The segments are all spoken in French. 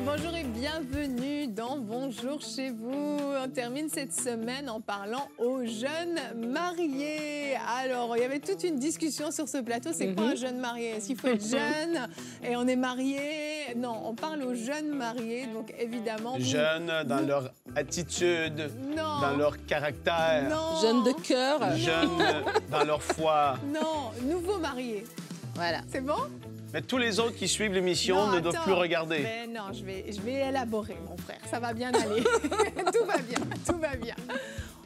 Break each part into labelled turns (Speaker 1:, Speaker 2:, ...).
Speaker 1: Bonjour et bienvenue dans Bonjour chez vous. On termine cette semaine en parlant aux jeunes mariés. Alors, il y avait toute une discussion sur ce plateau. C'est quoi un jeune marié? Est-ce qu'il faut être jeune et on est marié? Non, on parle aux jeunes mariés. Donc, évidemment...
Speaker 2: Jeunes dans leur attitude, dans leur caractère.
Speaker 1: Non.
Speaker 3: Jeunes de cœur.
Speaker 2: Jeunes dans leur foi.
Speaker 1: Non, nouveaux mariés.
Speaker 3: Voilà.
Speaker 1: C'est bon?
Speaker 2: Mais tous les autres qui suivent l'émission ne doivent plus regarder.
Speaker 1: Mais non, je vais élaborer, mon frère. Ça va bien aller. Tout va bien, tout va bien.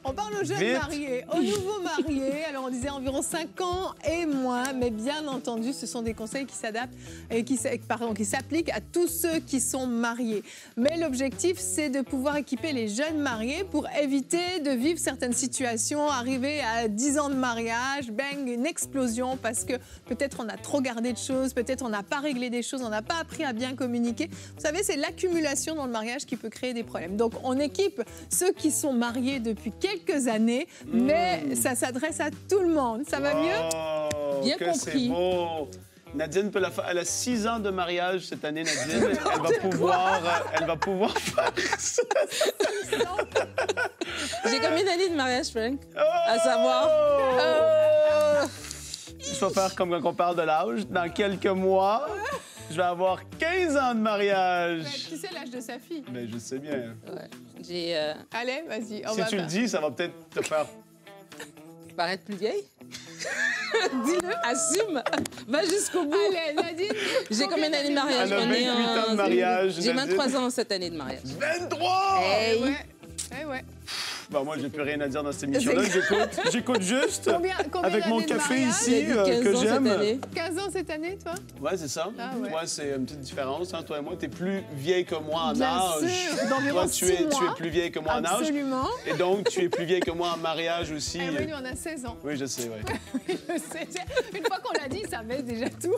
Speaker 1: On parle aux jeunes mariés, aux nouveaux mariés. Alors, on disait environ 5 ans et moins. Mais bien entendu, ce sont des conseils qui s'adaptent et qui s'appliquent à tous ceux qui sont mariés. Mais l'objectif, c'est de pouvoir équiper les jeunes mariés pour éviter de vivre certaines situations, arriver à 10 ans de mariage, bang, une explosion parce que peut-être on a trop gardé de choses, peut-être on n'a pas réglé des choses, on n'a pas appris à bien communiquer. Vous savez, c'est l'accumulation dans le mariage qui peut créer des problèmes. Donc, on équipe ceux qui sont mariés depuis quelques années, mais ça s'adresse à tout le monde. Ça va mieux?
Speaker 3: Bien compris.
Speaker 2: C'est beau. Nadine peut la faire. Elle a 6 ans de mariage cette année, Nadine. Elle va pouvoir faire ça.
Speaker 3: J'ai combien d'années de mariage, Frank? À savoir...
Speaker 2: Je vais faire comme quand on parle de l'âge. Dans quelques mois, je vais avoir 15 ans de mariage.
Speaker 1: Mais tu sais l'âge de sa fille.
Speaker 2: Mais je sais bien.
Speaker 3: Ouais. J'ai...
Speaker 1: Allez, vas-y.
Speaker 2: Si tu le dis, ça va peut-être te faire...
Speaker 3: paraître plus vieille? Dis-le, assume. Va jusqu'au bout.
Speaker 1: Allez, Nadine.
Speaker 3: J'ai combien d'années de mariage?
Speaker 2: Elle a 28 ans de mariage.
Speaker 3: J'ai 23 ans cette année de mariage.
Speaker 2: 23!
Speaker 3: Hey.
Speaker 1: Ouais.
Speaker 2: Bon, moi, j'ai plus rien à dire dans cette émission-là. J'écoute juste
Speaker 1: Combien
Speaker 2: avec mon
Speaker 1: d'années de
Speaker 2: café
Speaker 1: mariage?
Speaker 2: ici que j'aime.
Speaker 1: 15 ans cette année, toi?
Speaker 2: Ouais, c'est ça.
Speaker 1: Ah ouais.
Speaker 2: Toi, c'est une petite différence. Hein. Toi et moi, tu es plus vieille que moi en
Speaker 1: Bien
Speaker 2: âge.
Speaker 1: sûr, d'environ
Speaker 2: Toi,
Speaker 1: 6
Speaker 2: tu es
Speaker 1: mois.
Speaker 2: plus vieille que moi en âge.
Speaker 1: Absolument.
Speaker 2: Et donc, tu es plus vieille que moi en mariage aussi.
Speaker 1: Eh oui, nous, on a 16 ans.
Speaker 2: Oui, je sais, oui.
Speaker 1: Je sais. Une fois qu'on l'a dit, ça met déjà tout.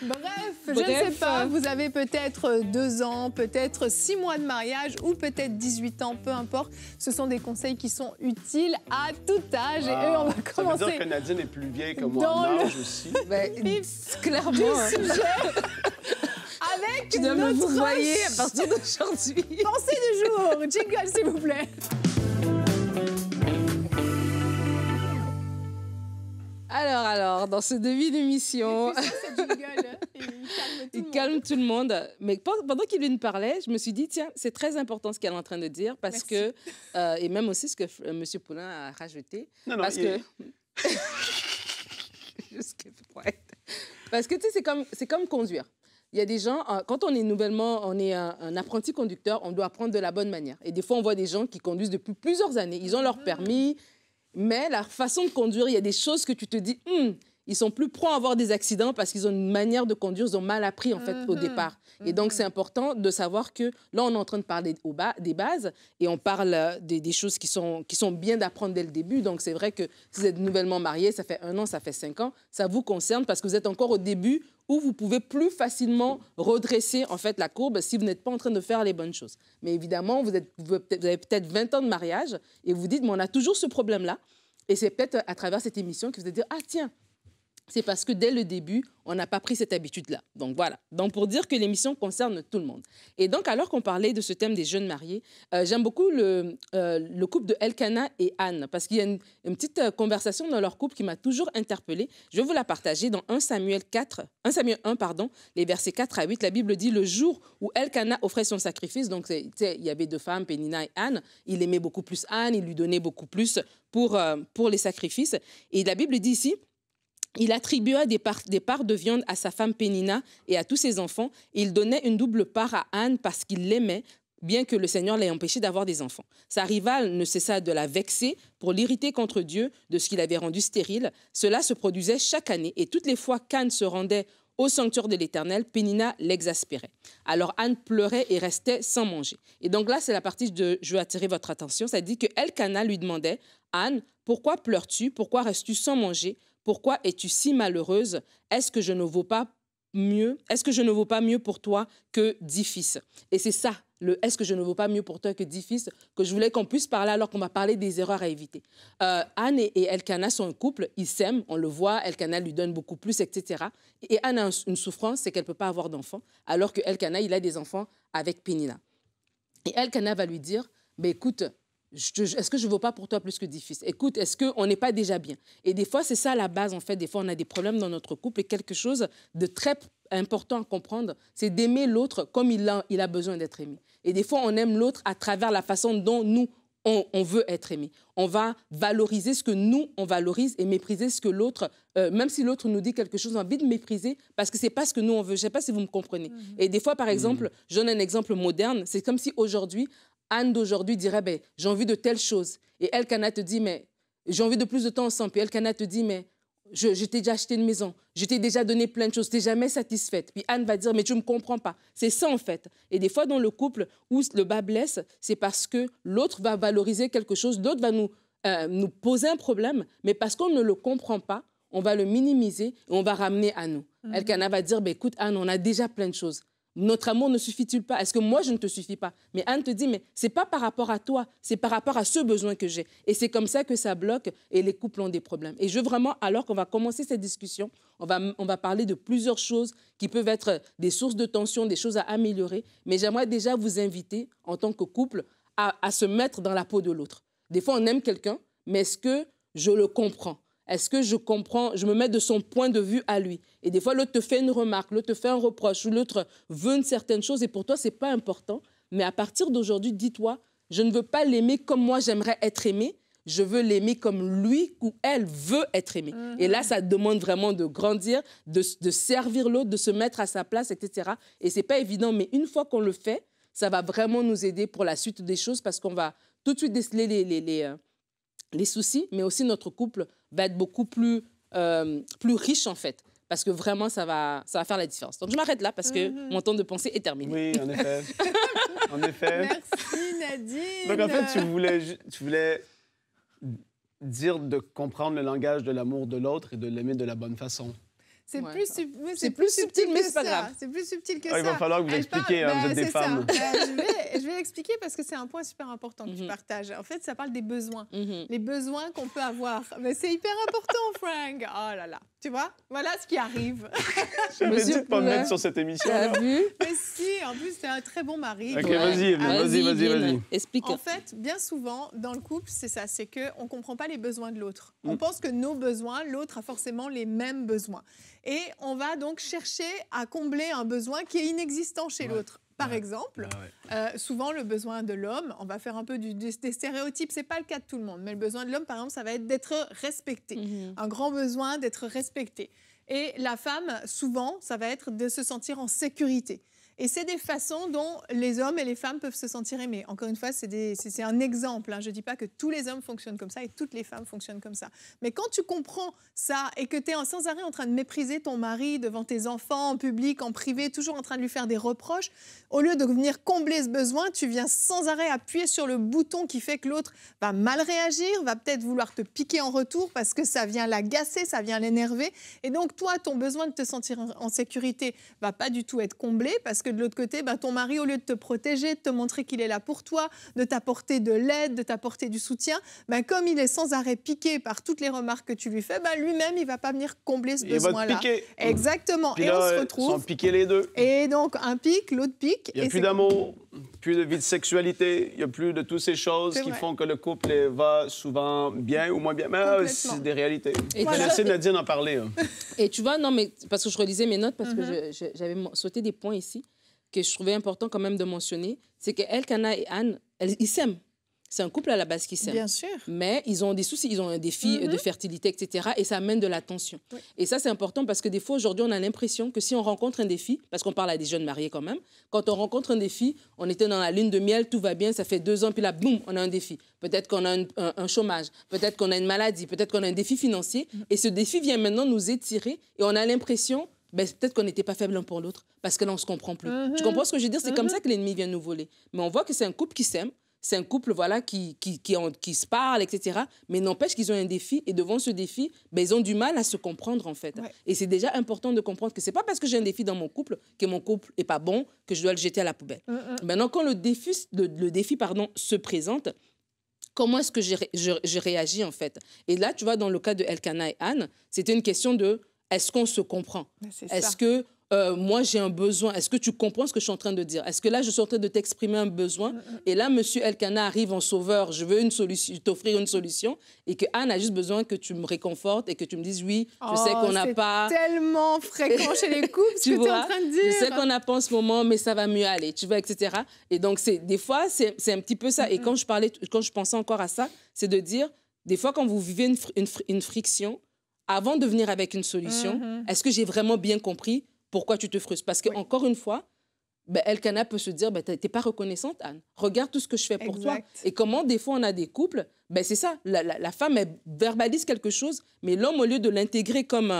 Speaker 1: Bref, je ne sais pas. Vous avez peut-être 2 ans, peut-être 6 mois de mariage ou peut-être 18 ans, peu importe. Ce sont des conseils qui sont utiles à tout âge. Et eux, on va commencer.
Speaker 2: Ça veut dire que Nadine est plus vieille que moi en âge aussi.
Speaker 3: Ben, clairement.
Speaker 1: Du sujet avec
Speaker 3: Tu dois me
Speaker 1: notre
Speaker 3: voyer à partir d'aujourd'hui.
Speaker 1: pensée du jour. Jingle, s'il vous plaît.
Speaker 3: Alors, dans ce début d'émission...
Speaker 1: Ce jingle, il calme tout le monde.
Speaker 3: Calme tout le monde. Mais pendant qu'il lui parlait, je me suis dit, tiens, c'est très important ce qu'elle est en train de dire parce que... et même aussi ce que M. Poulain a rajouté.
Speaker 2: Non,
Speaker 3: parce que... Parce que, tu sais, c'est comme conduire. Il y a des gens, quand on est un apprenti conducteur, on doit apprendre de la bonne manière. Et des fois, on voit des gens qui conduisent depuis plusieurs années. Ils ont leur permis, mais la façon de conduire, il y a des choses que tu te dis, ils sont plus prompts à avoir des accidents parce qu'ils ont une manière de conduire, ils ont mal appris en fait au départ. Et donc, c'est important de savoir que là, on est en train de parler des bases et on parle des choses qui sont bien d'apprendre dès le début. Donc, c'est vrai que si vous êtes nouvellement marié, ça fait 1 an, ça fait 5 ans, ça vous concerne parce que vous êtes encore au début où vous pouvez plus facilement redresser en fait la courbe si vous n'êtes pas en train de faire les bonnes choses. Mais évidemment, vous avez peut-être 20 ans de mariage et vous dites, mais on a toujours ce problème-là. Et c'est peut-être à travers cette émission que vous allez dire, ah tiens, c'est parce que dès le début, on n'a pas pris cette habitude-là. Donc voilà. Donc pour dire que l'émission concerne tout le monde. Et donc alors qu'on parlait de ce thème des jeunes mariés, j'aime beaucoup le couple de Elkanah et Anne parce qu'il y a une petite conversation dans leur couple qui m'a toujours interpellée. Je vais vous la partager dans 1 Samuel 1, les versets 4 à 8. La Bible dit, le jour où Elkanah offrait son sacrifice, donc il y avait 2 femmes, Pénina et Anne, il aimait beaucoup plus Anne, il lui donnait beaucoup plus pour les sacrifices. Et la Bible dit ici, il attribua des parts de viande à sa femme Pénina et à tous ses enfants. Et il donnait une double part à Anne parce qu'il l'aimait, bien que le Seigneur l'ait empêché d'avoir des enfants. Sa rivale ne cessa de la vexer pour l'irriter contre Dieu de ce qu'il avait rendu stérile. Cela se produisait chaque année et toutes les fois qu'Anne se rendait au sanctuaire de l'Éternel, Pénina l'exaspérait. Alors Anne pleurait et restait sans manger. Et donc là, c'est la partie que je veux attirer votre attention. Ça dit que Elkanah lui demandait, Anne, pourquoi pleures-tu? Pourquoi restes-tu sans manger? Pourquoi es-tu si malheureuse? Est-ce que je ne vaux pas mieux? Est-ce que je ne vaux pas mieux pour toi que 10 fils? Et c'est ça est-ce que je ne vaux pas mieux pour toi que 10 fils, que je voulais qu'on puisse parler alors qu'on va parler des erreurs à éviter. Anne et Elkanah sont un couple, ils s'aiment, on le voit, Elkanah lui donne beaucoup plus, etc. Et Anne a une souffrance, c'est qu'elle ne peut pas avoir d'enfants, alors que Elkanah, il a des enfants avec Pénina. Et Elkanah va lui dire, écoute, est-ce que je ne vaux pas pour toi plus que 10 fils? Écoute, est-ce qu'on n'est pas déjà bien? Et des fois, c'est ça la base, en fait. Des fois, on a des problèmes dans notre couple et quelque chose de très important à comprendre, c'est d'aimer l'autre comme il a besoin d'être aimé. Et des fois, on aime l'autre à travers la façon dont nous, on veut être aimé. On va valoriser ce que nous, on valorise et mépriser ce que l'autre, même si l'autre nous dit quelque chose, on a envie de mépriser parce que ce n'est pas ce que nous, on veut. Je ne sais pas si vous me comprenez. Et des fois, par exemple, je donne un exemple moderne, c'est comme si aujourd'hui, Anne d'aujourd'hui dirait, j'ai envie de telle chose. Et Elkanah te dit, mais j'ai envie de plus de temps ensemble. Puis Elkanah te dit, mais je t'ai déjà acheté une maison, je t'ai déjà donné plein de choses, tu n'es jamais satisfaite. Puis Anne va dire, mais tu ne me comprends pas. C'est ça, en fait. Et des fois, dans le couple où le bas blesse, c'est parce que l'autre va valoriser quelque chose, l'autre va nous poser un problème, mais parce qu'on ne le comprend pas, on va le minimiser et on va ramener à nous. Elkanah va dire, écoute, Anne, on a déjà plein de choses. Notre amour ne suffit-il pas? Est-ce que moi, je ne te suffis pas? Mais Anne te dit, mais ce n'est pas par rapport à toi, c'est par rapport à ce besoin que j'ai. Et c'est comme ça que ça bloque et les couples ont des problèmes. Et je veux vraiment, alors qu'on va commencer cette discussion, on va parler de plusieurs choses qui peuvent être des sources de tension, des choses à améliorer. Mais j'aimerais déjà vous inviter, en tant que couple, à se mettre dans la peau de l'autre. Des fois, on aime quelqu'un, mais est-ce que je le comprends? Est-ce que je comprends, je me mets de son point de vue à lui? Et des fois, l'autre te fait une remarque, l'autre te fait un reproche, ou l'autre veut une certaine chose, et pour toi, ce n'est pas important. Mais à partir d'aujourd'hui, dis-toi, je ne veux pas l'aimer comme moi, j'aimerais être aimé. Je veux l'aimer comme lui ou elle veut être aimé. Et là, ça demande vraiment de grandir, de servir l'autre, de se mettre à sa place, etc. Et ce n'est pas évident, mais une fois qu'on le fait, ça va vraiment nous aider pour la suite des choses, parce qu'on va tout de suite déceler les soucis, mais aussi notre couple va être beaucoup plus riche, en fait. Parce que vraiment, ça va faire la différence. Donc, je m'arrête là parce que mon temps de pensée est terminé.
Speaker 2: Oui, en effet. En effet.
Speaker 1: Merci, Nadine.
Speaker 2: Donc, en fait, tu voulais dire de comprendre le langage de l'amour de l'autre et de l'aimer de la bonne façon.
Speaker 1: C'est
Speaker 3: Ouais.
Speaker 1: plus subtil,
Speaker 3: mais c'est pas grave.
Speaker 1: C'est plus subtil que
Speaker 2: Il va falloir que vous expliquiez, vous êtes des femmes.
Speaker 1: Je vais l'expliquer parce que c'est un point super important que tu partages. En fait, ça parle des besoins. Les besoins qu'on peut avoir. Mais c'est hyper important, Frank. Oh là là. Tu vois? Voilà ce qui arrive.
Speaker 2: J'avais dit de ne pas me mettre sur cette émission.
Speaker 3: T'as vu?
Speaker 1: Mais si, en plus, c'est un très bon mari.
Speaker 2: OK, vas-y.
Speaker 3: Explique.
Speaker 1: En fait, bien souvent, dans le couple, c'est ça, c'est qu'on ne comprend pas les besoins de l'autre. On pense que nos besoins, l'autre a forcément les mêmes besoins. Et on va donc chercher à combler un besoin qui est inexistant chez l'autre. Par exemple, souvent le besoin de l'homme, on va faire un peu des stéréotypes, c'est pas le cas de tout le monde, mais le besoin de l'homme, par exemple, ça va être d'être respecté, un grand besoin d'être respecté. Et la femme, souvent, ça va être de se sentir en sécurité. Et c'est des façons dont les hommes et les femmes peuvent se sentir aimés. Encore une fois, c'est un exemple. Je ne dis pas que tous les hommes fonctionnent comme ça et toutes les femmes fonctionnent comme ça. Mais quand tu comprends ça et que tu es sans arrêt en train de mépriser ton mari devant tes enfants, en public, en privé, toujours en train de lui faire des reproches, au lieu de venir combler ce besoin, tu viens sans arrêt appuyer sur le bouton qui fait que l'autre va mal réagir, va peut-être vouloir te piquer en retour parce que ça vient l'agacer, ça vient l'énerver. Et donc, toi, ton besoin de te sentir en sécurité va pas du tout être comblé parce que de l'autre côté, ton mari, au lieu de te protéger, de te montrer qu'il est là pour toi, de t'apporter de l'aide, de t'apporter du soutien, comme il est sans arrêt piqué par toutes les remarques que tu lui fais, lui-même, il ne va pas venir combler ce besoin-là.
Speaker 2: Il va te piquer.
Speaker 1: Exactement.
Speaker 2: Puis
Speaker 1: et
Speaker 2: là,
Speaker 1: on se retrouve...
Speaker 2: sont piqués les deux.
Speaker 1: Et donc, un pique, l'autre pique.
Speaker 2: Il n'y a plus d'amour, plus de vie de sexualité, il n'y a plus de toutes ces choses qui font que le couple va souvent bien ou moins bien. Mais c'est des réalités. Et merci Nadine d'en parler.
Speaker 3: Et tu vois, non, mais parce que je relisais mes notes, parce que j'avais sauté des points ici que je trouvais important quand même de mentionner, c'est qu'Elkanah et Anne, ils s'aiment. C'est un couple à la base qui s'aime.
Speaker 1: Bien sûr.
Speaker 3: Mais ils ont des soucis, ils ont un défi de fertilité, etc. Et ça amène de la tension. Oui. Et ça, c'est important parce que des fois, aujourd'hui, on a l'impression que si on rencontre un défi, parce qu'on parle à des jeunes mariés quand même, quand on rencontre un défi, on était dans la lune de miel, tout va bien, ça fait 2 ans, puis là, boum, on a un défi. Peut-être qu'on a un chômage, peut-être qu'on a une maladie, peut-être qu'on a un défi financier. Et ce défi vient maintenant nous étirer et on a l'impression... peut-être qu'on n'était pas faible l'un pour l'autre parce que là, on ne se comprend plus. Tu comprends ce que je veux dire? C'est comme ça que l'ennemi vient nous voler. Mais on voit que c'est un couple qui s'aime. c'est un couple voilà, qui se parle, etc. Mais n'empêche qu'ils ont un défi et devant ce défi, ben, ils ont du mal à se comprendre en fait. Ouais. Et c'est déjà important de comprendre que ce n'est pas parce que j'ai un défi dans mon couple que mon couple n'est pas bon que je dois le jeter à la poubelle. Maintenant, quand le défi se présente, comment est-ce que je réagis en fait? Et là, tu vois, dans le cas de Elkanah et Anne, c'était une question de est-ce qu'on se comprend? Est-ce que moi, j'ai un besoin. Est-ce que tu comprends ce que je suis en train de dire? Est-ce que là, je suis en train de t'exprimer un besoin? Et là, monsieur Elkanah arrive en sauveur. Je veux t'offrir une solution. Et que Anne a juste besoin que tu me réconfortes et que tu me dises oui, je sais qu'on n'a pas...
Speaker 1: C'est tellement fréquent chez les couples, ce que tu es en train de dire.
Speaker 3: Je sais qu'on n'a pas en ce moment, mais ça va mieux aller, tu vois, etc. Et donc, des fois, c'est un petit peu ça. Et quand je pensais encore à ça, c'est de dire, des fois, quand vous vivez une friction, avant de venir avec une solution, est-ce que j'ai vraiment bien compris pourquoi tu te frustres? Parce qu'encore une fois, ben, Elkanah peut se dire, ben, tu n'es pas reconnaissante, Anne. Regarde tout ce que je fais pour toi. Et comment, des fois, on a des couples, ben, c'est ça. La femme, elle verbalise quelque chose, mais l'homme, au lieu de l'intégrer comme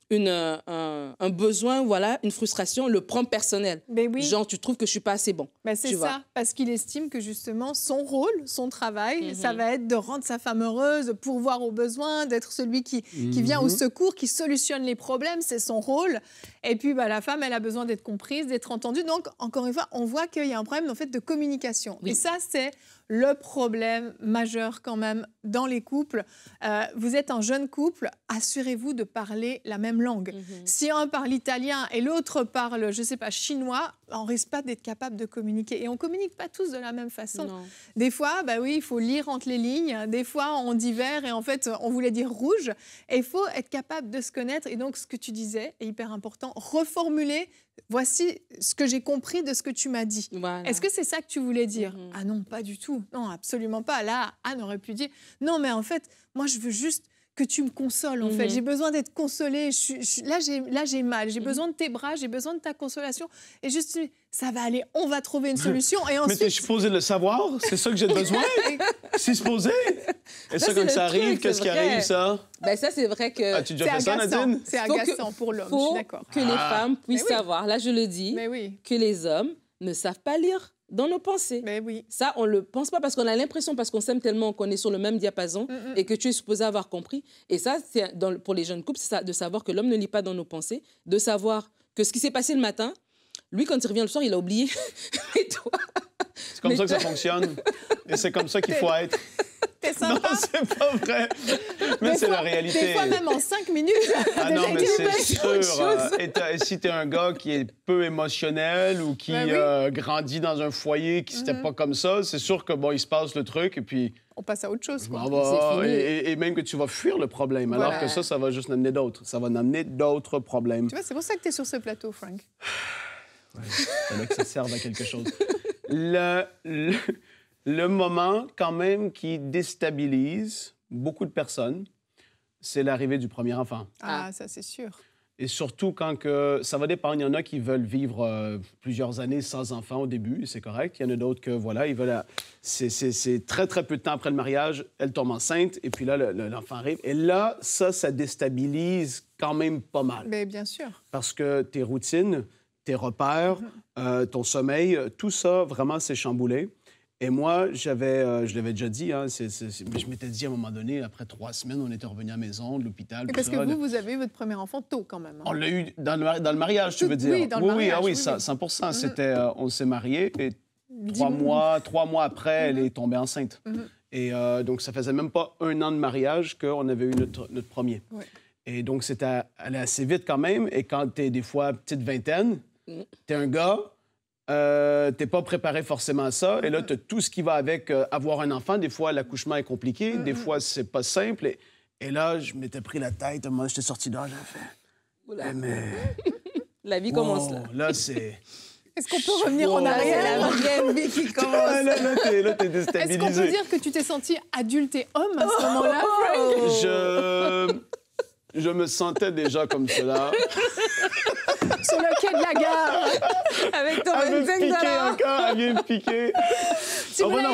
Speaker 3: un besoin, voilà, une frustration, le prend personnel.
Speaker 1: Oui.
Speaker 3: Genre, tu trouves que je ne suis pas assez bon.
Speaker 1: Ben c'est ça, parce qu'il estime que justement, son rôle, son travail, ça va être de rendre sa femme heureuse, de pourvoir aux besoins, d'être celui qui vient au secours, qui solutionne les problèmes, c'est son rôle. Et puis, la femme, elle a besoin d'être comprise, d'être entendue. Donc, encore une fois, on voit qu'il y a un problème en fait, de communication. Oui. Et ça, c'est le problème majeur quand même dans les couples. Vous êtes un jeune couple, assurez-vous de parler la même langue. Si un parle italien et l'autre parle, je ne sais pas, chinois, on risque pas d'être capable de communiquer. Et on ne communique pas tous de la même façon. Non. Des fois, il faut lire entre les lignes. Des fois, on dit vert et en fait, on voulait dire rouge. Et il faut être capable de se connaître. Et donc, ce que tu disais est hyper important. Reformuler, voici ce que j'ai compris de ce que tu m'as dit. Voilà. Est-ce que c'est ça que tu voulais dire? Ah non, pas du tout. Non, absolument pas. Là, Anne aurait pu dire, non, mais en fait, moi, je veux juste que tu me consoles, en fait. J'ai besoin d'être consolée. Là, j'ai mal. J'ai besoin de tes bras. J'ai besoin de ta consolation. Et juste, ça va aller. On va trouver une solution. Et ensuite...
Speaker 2: Mais tu es supposé le savoir. C'est ça que j'ai besoin. C'est supposé. Et ça, quand ça arrive, qu'est-ce qui arrive, ça?
Speaker 3: Ben ça, c'est vrai que...
Speaker 2: As-tu déjà fait ça, Nadine?
Speaker 1: C'est agaçant pour l'homme, je suis d'accord.
Speaker 3: Que les femmes puissent savoir, là, je le dis, que les hommes ne savent pas lire dans nos pensées.
Speaker 1: Mais oui.
Speaker 3: Ça, on ne le pense pas parce qu'on a l'impression, parce qu'on s'aime tellement, qu'on est sur le même diapason et que tu es supposé avoir compris. Et ça, pour les jeunes couples, c'est ça, de savoir que l'homme ne lit pas dans nos pensées, de savoir que ce qui s'est passé le matin, lui, quand il revient le soir, il a oublié. Et toi...
Speaker 2: C'est comme ça que ça fonctionne. Et c'est comme ça qu'il faut être.
Speaker 1: T'es sympa.
Speaker 2: Non, c'est pas vrai. Mais c'est la réalité.
Speaker 1: Des fois, même en 5 minutes.
Speaker 2: Ah non, mais c'est sûr. Et si t'es un gars qui est peu émotionnel ou qui grandit dans un foyer qui n'était pas comme ça, c'est sûr que il se passe le truc et puis...
Speaker 1: On passe à autre chose, quoi.
Speaker 2: Et même que tu vas fuir le problème, alors que ça va juste amener d'autres. Ça va amener d'autres problèmes.
Speaker 1: Tu vois, c'est pour ça que t'es sur ce plateau, Frank.
Speaker 2: Ouais, il fallait que ça serve à quelque chose. Le moment, quand même, qui déstabilise beaucoup de personnes, c'est l'arrivée du premier enfant.
Speaker 1: Ah, ça, c'est sûr.
Speaker 2: Et surtout quand ça va dépendre. Il y en a qui veulent vivre plusieurs années sans enfant au début, c'est correct. Il y en a d'autres que, voilà, ils veulent... C'est très, très peu de temps après le mariage, elle tombe enceinte, et puis là, l'enfant arrive. Et là, ça déstabilise quand même pas mal.
Speaker 1: Mais bien sûr.
Speaker 2: Parce que tes routines, tes repères, ton sommeil, tout ça, vraiment, c'est chamboulé. Et moi, je l'avais déjà dit, je m'étais dit à un moment donné, après 3 semaines, on était revenu à la maison, de l'hôpital.
Speaker 1: Parce que vous avez eu votre premier enfant tôt, quand même. Hein.
Speaker 2: On l'a eu dans le mariage, tu veux dire?
Speaker 1: Oui, dans le mariage.
Speaker 2: Ah oui, 100%. C'était, on s'est mariés et 3 mois après, elle est tombée enceinte. Et donc, ça faisait même pas 1 an de mariage qu'on avait eu notre premier. Ouais. Et donc, c'était allé assez vite quand même. Et quand t'es des fois petite vingtaine, t'es un gars... t'es pas préparé forcément à ça. Et là, t'as tout ce qui va avec avoir un enfant. Des fois, l'accouchement est compliqué. Des fois, c'est pas simple. Et là, je m'étais pris la tête. À un moment, j'étais sorti dehors, j'avais fait... Oula. Mais...
Speaker 3: La vie commence là.
Speaker 2: Là, c'est...
Speaker 1: Est-ce qu'on peut revenir en arrière?
Speaker 3: La vraie vie qui commence.
Speaker 2: Là, t'es déstabilisé.
Speaker 1: Est-ce qu'on peut dire que tu t'es senti adulte et homme à ce moment-là, Frank?
Speaker 2: Je me sentais déjà comme cela.
Speaker 1: Sur le quai de la gare, avec ton benzène
Speaker 2: encore, elle vient me piquer. On va en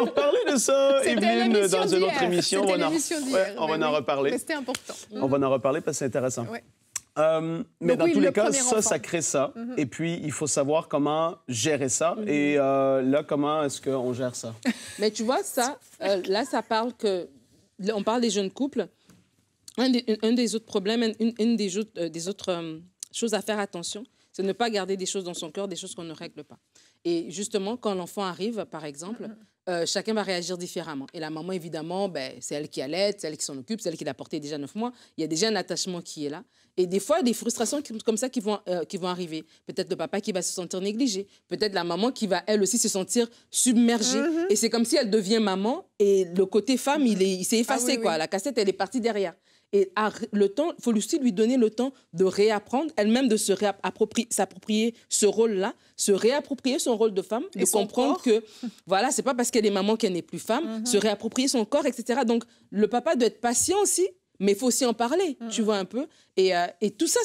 Speaker 2: reparler de ça, Evelyne, dans une autre émission.
Speaker 1: C'était l'émission d'hier.
Speaker 2: On va en reparler.
Speaker 1: Mais c'était important.
Speaker 2: On va en reparler parce que c'est intéressant.
Speaker 1: Ouais.
Speaker 2: Mais dans tous les cas, ça crée ça. Et puis, il faut savoir comment gérer ça. Et là, comment est-ce qu'on gère ça?
Speaker 3: Mais tu vois, ça, là, ça parle que... On parle des jeunes couples. Un des autres problèmes, une des autres choses à faire attention, c'est de ne pas garder des choses dans son cœur, des choses qu'on ne règle pas. Et justement, quand l'enfant arrive, par exemple, chacun va réagir différemment. Et la maman, évidemment, c'est elle qui allait, c'est elle qui s'en occupe, c'est elle qui l'a porté déjà 9 mois. Il y a déjà un attachement qui est là. Et des fois, des frustrations comme ça qui vont arriver. Peut-être le papa qui va se sentir négligé. Peut-être la maman qui va, elle aussi, se sentir submergée. Et c'est comme si elle devient maman et le côté femme, il s'est effacé. Oui. La cassette, elle est partie derrière. Et le temps, il faut aussi lui donner le temps de réapprendre, elle-même de s'approprier ce rôle-là, se réapproprier son rôle de femme, de comprendre que, voilà, c'est pas parce qu'elle est maman qu'elle n'est plus femme, se réapproprier son corps, etc. Donc, le papa doit être patient aussi, mais il faut aussi en parler, tu vois un peu. Et tout ça,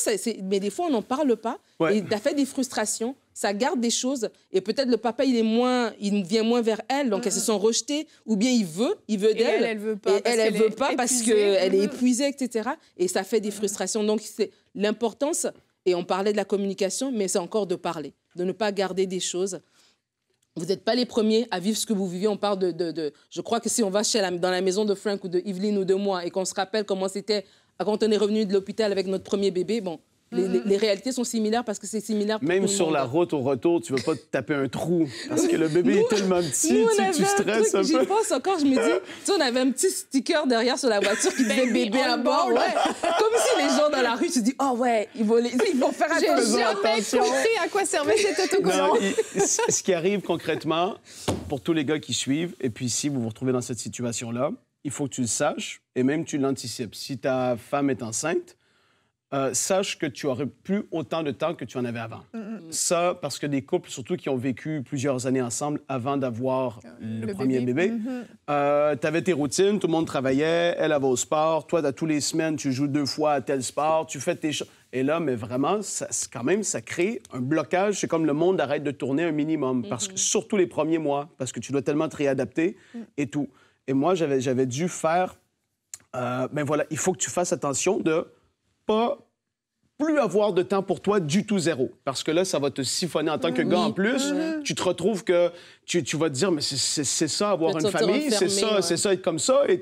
Speaker 3: mais des fois, on n'en parle pas. Ouais. Et ça fait des frustrations, ça garde des choses. Et peut-être le papa, il vient moins vers elle, donc elles se sont rejetées. Ou bien il veut d'elle.
Speaker 1: Elle veut pas.
Speaker 3: Et elle veut pas parce qu'elle est épuisée, etc. Et ça fait des frustrations. Donc, c'est l'importance, et on parlait de la communication, mais c'est encore de parler, de ne pas garder des choses. Vous n'êtes pas les premiers à vivre ce que vous vivez. On parle je crois que si on va dans la maison de Frank ou de Evelyn ou de moi et qu'on se rappelle comment c'était quand on est revenu de l'hôpital avec notre premier bébé, bon, les réalités sont similaires parce que c'est similaire pour
Speaker 2: même
Speaker 3: tout le
Speaker 2: sur
Speaker 3: monde.
Speaker 2: La route au retour, tu ne veux pas te taper un trou parce que le bébé est tellement petit, tu stresses un peu.
Speaker 3: J'y pense encore, je me dis, tu sais, on avait un petit sticker derrière sur la voiture qui disait bébé à bord. Ouais. Comme si les gens dans la rue se disent, oh ouais, ils vont faire attention.
Speaker 1: J'ai jamais compris à quoi servait cet autocollant.
Speaker 2: Ce qui arrive concrètement, pour tous les gars qui suivent, et puis si vous vous retrouvez dans cette situation-là, il faut que tu le saches et même tu l'anticipes. Si ta femme est enceinte, sache que tu n'aurais plus autant de temps que tu en avais avant. Ça, parce que des couples, surtout qui ont vécu plusieurs années ensemble avant d'avoir le premier bébé, tu avais tes routines, tout le monde travaillait, elle va au sport, toi, tous les semaines, tu joues 2 fois à tel sport, tu fais tes choses. Et là, mais vraiment, quand même, ça crée un blocage. C'est comme le monde arrête de tourner un minimum, parce que, surtout les premiers mois, parce que tu dois tellement te réadapter et tout. Et moi, j'avais dû faire... ben voilà, il faut que tu fasses attention de pas plus avoir de temps pour toi du tout, zéro. Parce que là, ça va te siphonner en tant que gars en plus. Tu te retrouves que tu vas te dire, mais c'est ça, avoir une famille, c'est ça, être comme ça. Et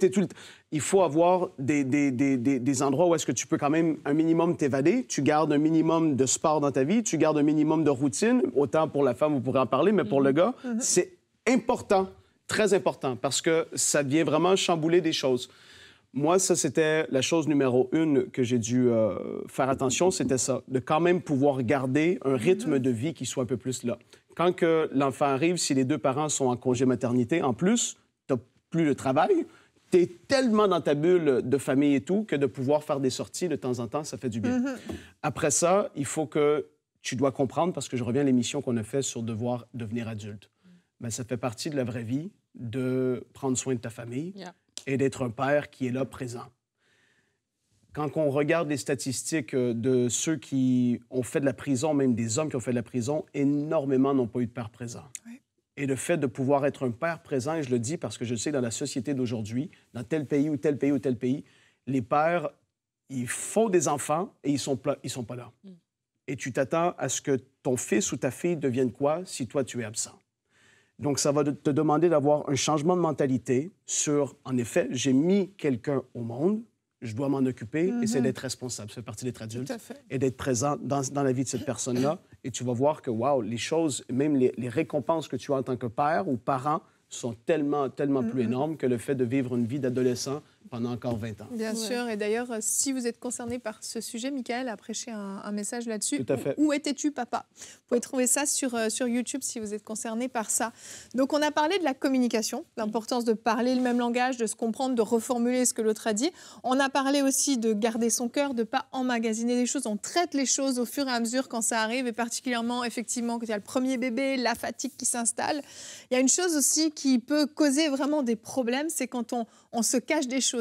Speaker 2: il faut avoir des endroits où est-ce que tu peux quand même un minimum t'évader. Tu gardes un minimum de sport dans ta vie, tu gardes un minimum de routine. Autant pour la femme, vous pourrez en parler, mais pour le gars, c'est important, très important, parce que ça vient vraiment chambouler des choses. Moi, ça, c'était la chose numéro 1 que j'ai dû faire attention, c'était ça, de quand même pouvoir garder un rythme de vie qui soit un peu plus là. Quand que l'enfant arrive, si les 2 parents sont en congé maternité, en plus, tu n'as plus de travail, tu es tellement dans ta bulle de famille et tout que de pouvoir faire des sorties de temps en temps, ça fait du bien. Après ça, il faut que tu dois comprendre, parce que je reviens à l'émission qu'on a faite sur devoir devenir adulte. Mais ça fait partie de la vraie vie de prendre soin de ta famille. Et d'être un père qui est là, présent. Quand on regarde les statistiques de ceux qui ont fait de la prison, même des hommes qui ont fait de la prison, énormément n'ont pas eu de père présent. Oui. Et le fait de pouvoir être un père présent, et je le dis parce que je sais dans la société d'aujourd'hui, dans tel pays ou tel pays ou tel pays, les pères, ils font des enfants et ils sont pas là. Et tu t'attends à ce que ton fils ou ta fille devienne quoi si toi, tu es absent? Donc, ça va te demander d'avoir un changement de mentalité sur, en effet, j'ai mis quelqu'un au monde, je dois m'en occuper, et c'est d'être responsable, ça fait partie d'être adulte, et d'être présent dans la vie de cette personne-là. Et tu vas voir que, wow, les choses, même les récompenses que tu as en tant que père ou parent sont tellement plus énormes que le fait de vivre une vie d'adolescent pendant encore 20 ans.
Speaker 1: Bien sûr. Et d'ailleurs, si vous êtes concerné par ce sujet, Michael a prêché un message là-dessus.
Speaker 2: Tout à fait.
Speaker 1: Où étais-tu, papa? Vous pouvez trouver ça sur YouTube si vous êtes concerné par ça. Donc, on a parlé de la communication, l'importance de parler le même langage, de se comprendre, de reformuler ce que l'autre a dit. On a parlé aussi de garder son cœur, de ne pas emmagasiner les choses. On traite les choses au fur et à mesure quand ça arrive, et particulièrement, effectivement, quand il y a le premier bébé, la fatigue qui s'installe. Il y a une chose aussi qui peut causer vraiment des problèmes, c'est quand on se cache des choses.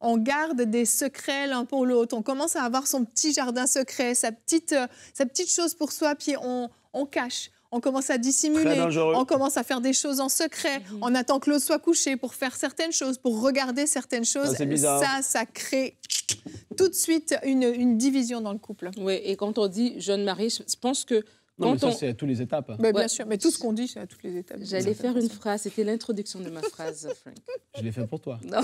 Speaker 1: On garde des secrets l'un pour l'autre. On commence à avoir son petit jardin secret, sa petite chose pour soi, puis on cache. On commence à dissimuler, on commence à faire des choses en secret. On attend que l'autre soit couché pour faire certaines choses, pour regarder certaines choses.
Speaker 2: C'est bizarre.
Speaker 1: Ça crée tout de suite une division dans le couple.
Speaker 3: Oui, et quand on dit jeune marié, je pense que...
Speaker 2: Non, mais ça, c'est à toutes les étapes.
Speaker 1: Mais bien sûr, mais tout ce qu'on dit, c'est à toutes les étapes.
Speaker 3: J'allais faire une phrase, c'était l'introduction de ma phrase, Frank.
Speaker 2: Je l'ai fait pour toi.
Speaker 3: Non.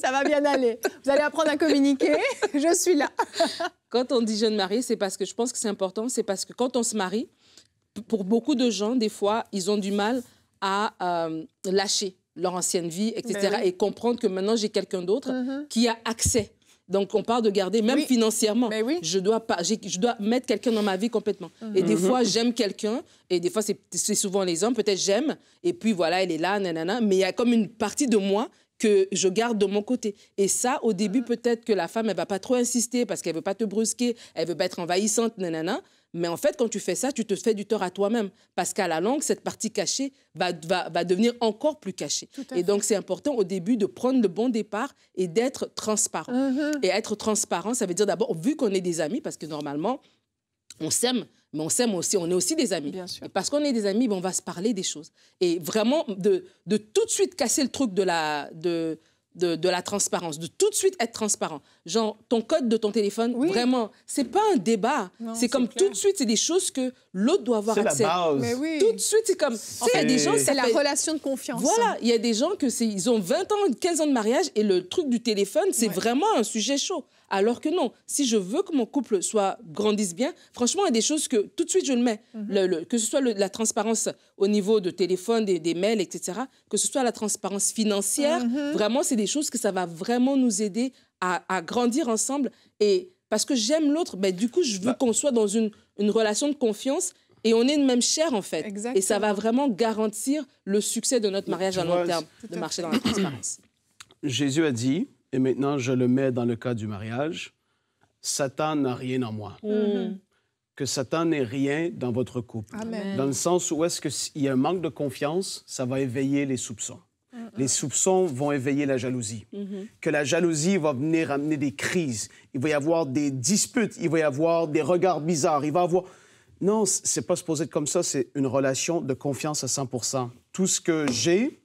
Speaker 1: Ça va bien aller. Vous allez apprendre à communiquer, je suis là.
Speaker 3: Quand on dit jeune marié, c'est parce que je pense que c'est important, c'est parce que quand on se marie, pour beaucoup de gens, des fois, ils ont du mal à lâcher leur ancienne vie, etc.
Speaker 1: Oui.
Speaker 3: Et comprendre que maintenant, j'ai quelqu'un d'autre qui a accès. Donc, on parle de garder, même financièrement.
Speaker 1: Oui.
Speaker 3: Je dois mettre quelqu'un dans ma vie complètement. Et des fois, j'aime quelqu'un, et des fois, c'est souvent les hommes, peut-être j'aime, et puis voilà, elle est là, nanana, mais il y a comme une partie de moi que je garde de mon côté. Et ça, au début, peut-être que la femme, elle va pas trop insister parce qu'elle veut pas te brusquer, elle veut pas être envahissante, nanana. Mais en fait, quand tu fais ça, tu te fais du tort à toi-même. Parce qu'à la longue, cette partie cachée va devenir encore plus cachée. Et donc, c'est important au début de prendre le bon départ et d'être transparent. Et être transparent, ça veut dire d'abord, vu qu'on est des amis, parce que normalement, on s'aime, mais on s'aime aussi, on est aussi des amis.
Speaker 1: Bien sûr.
Speaker 3: Et parce qu'on est des amis, on va se parler des choses. Et vraiment, de tout de suite casser le truc de la transparence, de tout de suite être transparent. Genre, ton code de ton téléphone, vraiment, c'est pas un débat. C'est comme
Speaker 1: clair.
Speaker 3: tout de suite, c'est des choses que l'autre doit avoir accès.
Speaker 2: C'est la base.
Speaker 1: Mais oui.
Speaker 3: Tout de suite, c'est comme... Tu sais, il y a des gens...
Speaker 1: C'est la relation de confiance.
Speaker 3: Voilà, il y a des gens ils ont 20 ans, 15 ans de mariage et le truc du téléphone, c'est vraiment un sujet chaud. Alors que non, si je veux que mon couple grandisse bien, franchement, il y a des choses que tout de suite, je le mets. Que ce soit la transparence au niveau de téléphone, des mails, etc., que ce soit la transparence financière, vraiment, c'est des choses que ça va vraiment nous aider à grandir ensemble. Et parce que j'aime l'autre, ben, du coup, je veux qu'on soit dans une relation de confiance et on est de même chair, en fait.
Speaker 1: Exactement.
Speaker 3: Et ça va vraiment garantir le succès de notre mariage à long terme, de marcher dans la transparence.
Speaker 2: Jésus a dit, et maintenant je le mets dans le cas du mariage, Satan n'a rien en moi. Que Satan n'ait rien dans votre couple.
Speaker 1: Amen.
Speaker 2: Dans le sens où est-ce qu'il y a un manque de confiance, ça va éveiller les soupçons. Les soupçons vont éveiller la jalousie. Que la jalousie va venir amener des crises. Il va y avoir des disputes, il va y avoir des regards bizarres, il va y avoir... Non, c'est pas supposé être comme ça, c'est une relation de confiance à 100%. Tout ce que j'ai,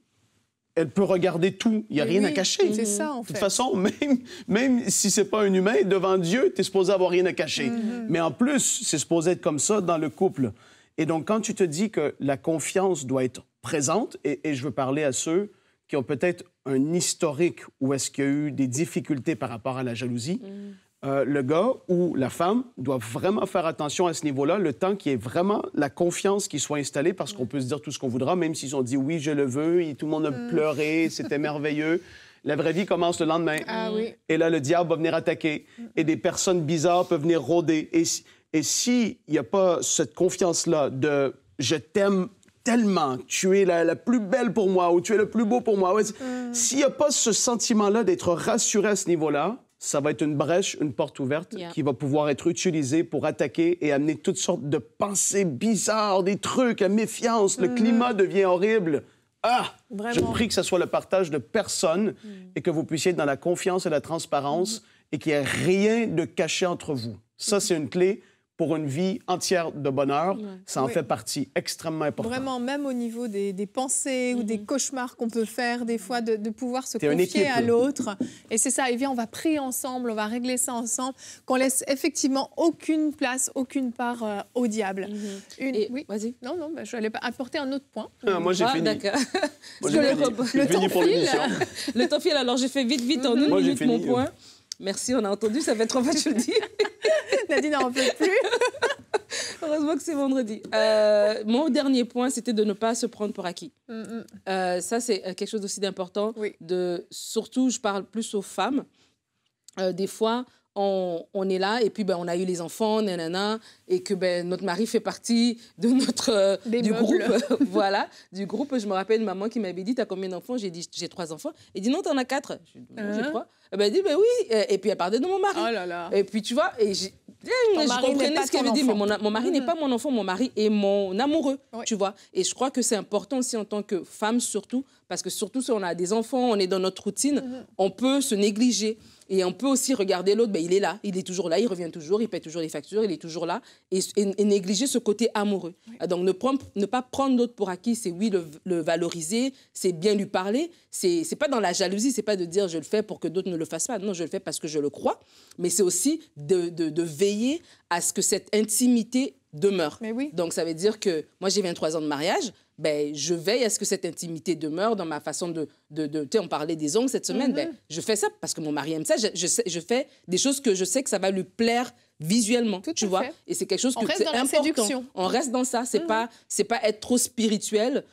Speaker 2: elle peut regarder tout, il n'y a rien à cacher.
Speaker 1: C'est ça, en fait.
Speaker 2: De toute façon, même si c'est pas un humain, devant Dieu, tu es supposé avoir rien à cacher. Mais en plus, c'est supposé être comme ça dans le couple. Et donc, quand tu te dis que la confiance doit être présente, et je veux parler à ceux qui ont peut-être un historique où est-ce qu'il y a eu des difficultés par rapport à la jalousie, le gars ou la femme doit vraiment faire attention à ce niveau-là, le temps qu'il y ait vraiment la confiance qui soit installée, parce qu'on peut se dire tout ce qu'on voudra, même s'ils ont dit « oui, je le veux » et tout le monde a pleuré, c'était merveilleux. La vraie vie commence le lendemain.
Speaker 1: Ah oui.
Speaker 2: Et là, le diable va venir attaquer. Et des personnes bizarres peuvent venir rôder. Et s'il n'y a pas cette confiance-là de « je t'aime tellement, tu es la plus belle pour moi » ou « tu es le plus beau pour moi », s'il n'y a pas ce sentiment-là d'être rassuré à ce niveau-là, ça va être une brèche, une porte ouverte qui va pouvoir être utilisée pour attaquer et amener toutes sortes de pensées bizarres, des trucs, la méfiance, le climat devient horrible. Ah!
Speaker 1: Vraiment.
Speaker 2: Je prie que ce soit le partage de personnes et que vous puissiez être dans la confiance et la transparence et qu'il n'y ait rien de caché entre vous. Ça, c'est une clé pour une vie entière de bonheur. Ça en fait partie extrêmement importante.
Speaker 1: Vraiment, même au niveau des pensées ou des cauchemars qu'on peut faire, des fois, de pouvoir se
Speaker 2: T'es une
Speaker 1: confier
Speaker 2: équipe,
Speaker 1: à
Speaker 2: là.
Speaker 1: l'autre. Et c'est ça, et bien, on va prier ensemble, on va régler ça ensemble, qu'on laisse effectivement aucune place, aucune part au diable. Oui.
Speaker 3: Vas-y.
Speaker 1: Non, je vais aller apporter un autre point.
Speaker 2: Moi, j'ai fini.
Speaker 3: D'accord.
Speaker 2: Moi, j'ai fini. J'ai fini pour l'émission.
Speaker 3: Le temps file, alors j'ai fait vite en une
Speaker 2: Moi, j'ai
Speaker 3: minute
Speaker 2: fini.
Speaker 3: mon point. Merci, on a entendu, ça fait 3 fois que je le dis.
Speaker 1: Nadine n'en peut plus.
Speaker 3: Heureusement que c'est vendredi. Mon dernier point, c'était de ne pas se prendre pour acquis. Ça, c'est quelque chose aussi d'important.
Speaker 1: Oui.
Speaker 3: Surtout, je parle plus aux femmes. Des fois, on est là et puis on a eu les enfants, nanana, et que notre mari fait partie de du groupe. Voilà, du groupe. Je me rappelle une maman qui m'avait dit « T'as combien d'enfants ?» J'ai dit « J'ai 3 enfants. » Elle dit « Non, t'en as 4. » J'ai dit « Non, j'ai 3. » Elle dit « Ben oui. » Et puis elle parlait de mon mari.
Speaker 1: Oh là là.
Speaker 3: Et puis tu vois, et je comprenais ce qu'elle avait dit, mais mon mari n'est pas mon enfant, mon mari est mon amoureux, tu vois. Et je crois que c'est important aussi en tant que femme surtout, parce que surtout si on a des enfants, on est dans notre routine, on peut se négliger. Et on peut aussi regarder l'autre, il est là, il est toujours là, il revient toujours, il paie toujours les factures, il est toujours là. Et négliger ce côté amoureux. Oui. Donc, ne pas prendre l'autre pour acquis, c'est oui, le valoriser, c'est bien lui parler. C'est pas dans la jalousie, c'est pas de dire je le fais pour que d'autres ne le fassent pas. Non, je le fais parce que je le crois. Mais c'est aussi de veiller à ce que cette intimité demeure.
Speaker 1: Mais oui.
Speaker 3: Donc, ça veut dire que moi, j'ai 23 ans de mariage. Je veille à ce que cette intimité demeure dans ma façon de tu sais, on parlait des ongles cette semaine. Je fais ça parce que mon mari aime ça. Je fais des choses que je sais que ça va lui plaire visuellement, tu vois. Et c'est quelque chose que c'est important.
Speaker 1: Séduction.
Speaker 3: On reste dans ça. C'est pas être trop spirituel.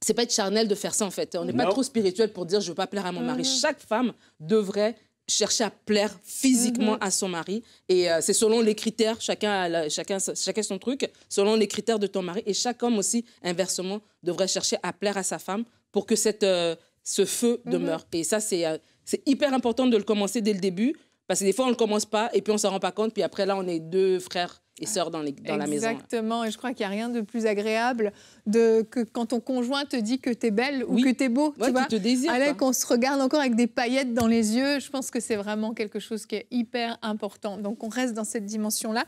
Speaker 3: C'est pas être charnel de faire ça, en fait. On n'est pas trop spirituel pour dire je veux pas plaire à mon mari. Chaque femme devrait chercher à plaire physiquement à son mari. Et c'est selon les critères, chacun son truc, selon les critères de ton mari. Et chaque homme aussi, inversement, devrait chercher à plaire à sa femme pour que ce feu demeure. Et ça, c'est hyper important de le commencer dès le début, parce que des fois, on ne le commence pas et puis on ne s'en rend pas compte. Puis après, là, on est 2 frères et sœurs dans la maison.
Speaker 1: Exactement, et je crois qu'il n'y a rien de plus agréable que quand ton conjoint te dit que tu es belle ou que tu es beau.
Speaker 3: Ouais,
Speaker 1: tu vois,
Speaker 3: te désire,
Speaker 1: qu'on se regarde encore avec des paillettes dans les yeux, je pense que c'est vraiment quelque chose qui est hyper important. Donc on reste dans cette dimension-là.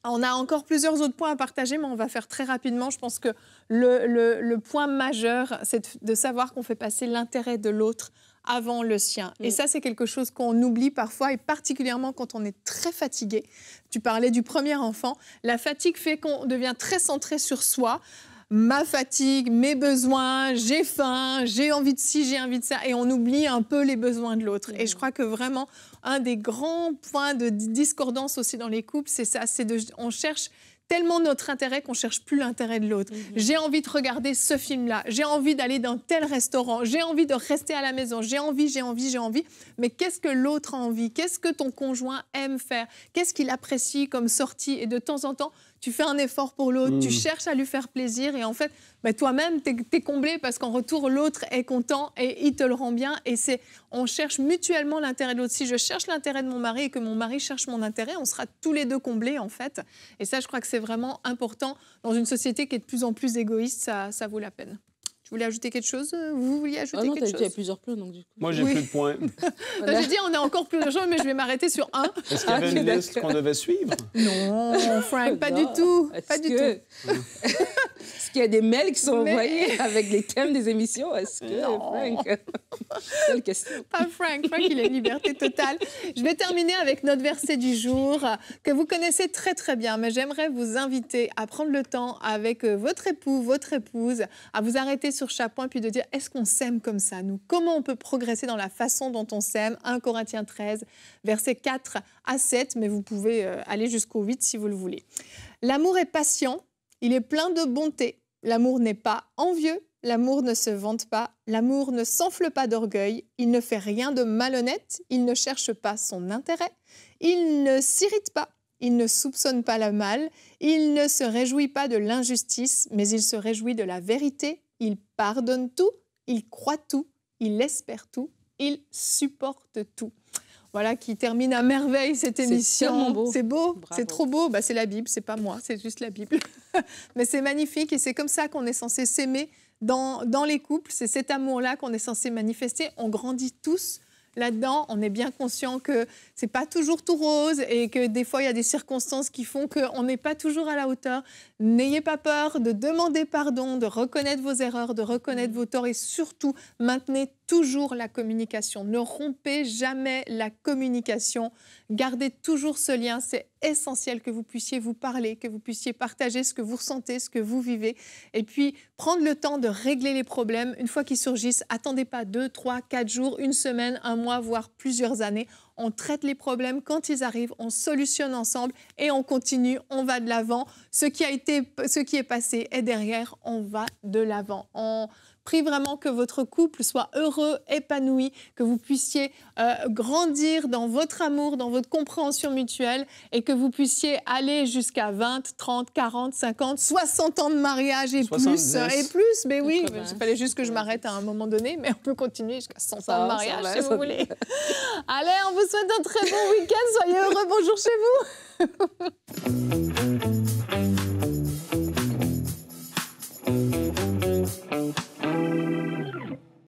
Speaker 1: On a encore plusieurs autres points à partager, mais on va faire très rapidement. Je pense que le point majeur, c'est de savoir qu'on fait passer l'intérêt de l'autre avant le sien. Et ça, c'est quelque chose qu'on oublie parfois, et particulièrement quand on est très fatigué. Tu parlais du premier enfant. La fatigue fait qu'on devient très centré sur soi. Ma fatigue, mes besoins, j'ai faim, j'ai envie de ci, j'ai envie de ça. Et on oublie un peu les besoins de l'autre. Et je crois que vraiment, un des grands points de discordance aussi dans les couples, c'est ça. On cherche tellement notre intérêt qu'on ne cherche plus l'intérêt de l'autre. J'ai envie de regarder ce film-là, j'ai envie d'aller dans tel restaurant, j'ai envie de rester à la maison, j'ai envie. Mais qu'est-ce que l'autre a envie? Qu'est-ce que ton conjoint aime faire? Qu'est-ce qu'il apprécie comme sortie? Et de temps en temps, tu fais un effort pour l'autre, tu cherches à lui faire plaisir et en fait, toi-même, t'es comblé parce qu'en retour, l'autre est content et il te le rend bien. Et on cherche mutuellement l'intérêt de l'autre. Si je cherche l'intérêt de mon mari et que mon mari cherche mon intérêt, on sera tous les deux comblés en fait. Et ça, je crois que c'est vraiment important dans une société qui est de plus en plus égoïste, ça vaut la peine. Tu voulais ajouter quelque chose? Vous vouliez ajouter quelque chose?
Speaker 3: Il y a plusieurs points, donc du coup.
Speaker 2: Moi, j'ai plus de points.
Speaker 1: J'ai dit, on a encore plusieurs choses, mais je vais m'arrêter sur un.
Speaker 2: Est-ce qu'il y avait une liste qu'on devait suivre?
Speaker 1: Non, Frank, pas du tout. Pas du tout.
Speaker 3: Est-ce qu'il y a des mails qui sont envoyés avec les thèmes des émissions? Est-ce que, Frank... Quelle question.
Speaker 1: Pas Frank. Frank, il est liberté totale. Je vais terminer avec notre verset du jour, que vous connaissez très, très bien, mais j'aimerais vous inviter à prendre le temps avec votre époux, votre épouse, à vous arrêter sur chaque point, puis de dire, est-ce qu'on s'aime comme ça, nous? Comment on peut progresser dans la façon dont on s'aime? 1 Corinthiens 13, versets 4 à 7, mais vous pouvez aller jusqu'au 8 si vous le voulez. L'amour est patient, il est plein de bonté. L'amour n'est pas envieux, l'amour ne se vante pas, l'amour ne s'enfle pas d'orgueil, il ne fait rien de malhonnête, il ne cherche pas son intérêt, il ne s'irrite pas, il ne soupçonne pas le mal, il ne se réjouit pas de l'injustice, mais il se réjouit de la vérité. Il pardonne tout, il croit tout, il espère tout, il supporte tout. Voilà qui termine à merveille cette émission.
Speaker 3: Beau.
Speaker 1: C'est beau, c'est trop beau. C'est la Bible, c'est pas moi, c'est juste la Bible. Mais c'est magnifique et c'est comme ça qu'on est censé s'aimer dans les couples. C'est cet amour-là qu'on est censé manifester. On grandit tous là-dedans, on est bien conscient que c'est pas toujours tout rose et que des fois, il y a des circonstances qui font qu'on n'est pas toujours à la hauteur. N'ayez pas peur de demander pardon, de reconnaître vos erreurs, de reconnaître vos torts et surtout, maintenez toujours la communication. Ne rompez jamais la communication. Gardez toujours ce lien. C'est essentiel que vous puissiez vous parler, que vous puissiez partager ce que vous ressentez, ce que vous vivez. Et puis, prendre le temps de régler les problèmes. Une fois qu'ils surgissent, attendez pas 2, 3, 4 jours, une semaine, un mois, voire plusieurs années. On traite les problèmes quand ils arrivent, on solutionne ensemble et on continue, on va de l'avant. Ce qui est passé est derrière, on va de l'avant. On prie vraiment que votre couple soit heureux, épanoui, que vous puissiez grandir dans votre amour, dans votre compréhension mutuelle et que vous puissiez aller jusqu'à 20, 30, 40, 50, 60 ans de mariage et
Speaker 2: 70.
Speaker 1: plus. Mais oui, il fallait juste que je m'arrête à un moment donné, mais on peut continuer jusqu'à 100 ans de mariage si vous voulez. Allez, on vous souhaite un très bon week-end. Soyez heureux. Bonjour chez vous.